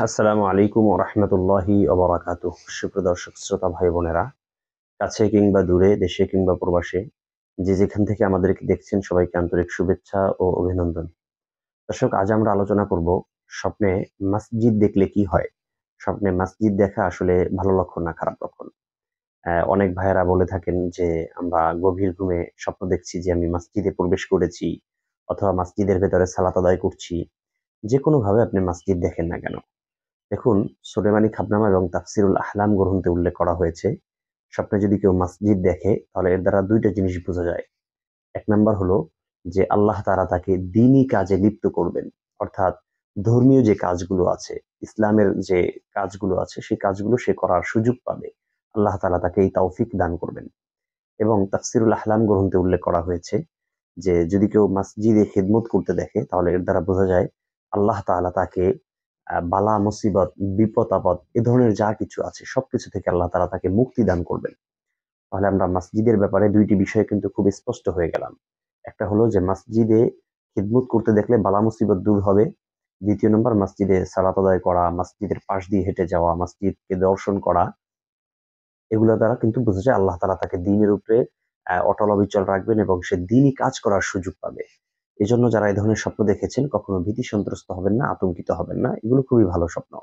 আসসালামু আলাইকুম ওয়া রাহমাতুল্লাহি ওয়া বারাকাতুহু। সুপ্রিয় দর্শক শ্রোতা ভাই বোনেরা, কাছে কিংবা দূরে, দেশে কিংবা প্রবাসে, যে যেখান থেকে আমাদেরকে দেখছেন সবাইকে আন্তরিক শুভেচ্ছা ও অভিনন্দন। দর্শক, আজ আমরা আলোচনা করব স্বপ্নে মসজিদ দেখলে কি হয়? স্বপ্নে মসজিদ দেখা আসলে ভালো লক্ষণ না খারাপ লক্ষণ? অনেক ভাইয়েরা বলে থাকেন যে আমরা গভীর ঘুমে স্বপ্ন দেখছি যে আমি মসজিদে প্রবেশ করেছি অথবা মসজিদের ভেতরে সালাত আদায় করছি। যেকোনোভাবে আপনি মসজিদ দেখেন না কেন, দেখুন, সুলেমানি খাবনামা এবং তাফসিরুল আহলাম গ্রন্থে উল্লেখ করা হয়েছে, স্বপ্নে যদি কেউ মসজিদ দেখে তাহলে এর দ্বারা দুইটা জিনিস বোঝা যায়। এক নাম্বার হলো যে আল্লাহ তাআলা তাকে দ্বীনি কাজে লিপ্ত করবেন, অর্থাৎ ধর্মীয় যে কাজগুলো আছে, ইসলামের যে কাজগুলো আছে, সেই কাজগুলো সে করার সুযোগ পাবে। আল্লাহ তাআলা তাকে এই তৌফিক দান করবেন। এবং তাফসিরুল আহলাম গ্রন্থে উল্লেখ করা হয়েছে যে যদি কেউ মসজিদে খিদমত করতে দেখে তাহলে এর দ্বারা বোঝা যায় আল্লাহ তাআলা তাকে বালা মুসিবত, বিপদ আপদ এ ধরনের যা কিছু আছে সবকিছু থেকে আল্লাহ তাআলা তাকে মুক্তি দান করবেন। তাহলে আমরা মসজিদের ব্যাপারে দুইটি বিষয় কিন্তু খুব স্পষ্ট হয়ে গেলাম। একটা হলো যে মসজিদে খিদমত করতে দেখলে বালা মুসিবত দূর হবে। দ্বিতীয় নম্বর, মসজিদে সালাত আদায় করা, মসজিদের পাশ দিয়ে হেঁটে যাওয়া, মসজিদকে দর্শন করা, এগুলো দ্বারা কিন্তু বোঝা যায় আল্লাহ তাআলা তাকে দ্বীনের উপরে অটল অবিচল রাখবেন এবং সে দ্বীনি কাজ করার সুযোগ পাবে। এজন্য যারা এই ধরনের স্বপ্ন দেখেছেন কখনো ভীতি সন্ত্রস্ত হবেন না, আতঙ্কিত হবেন না। এগুলো খুবই ভালো স্বপ্ন।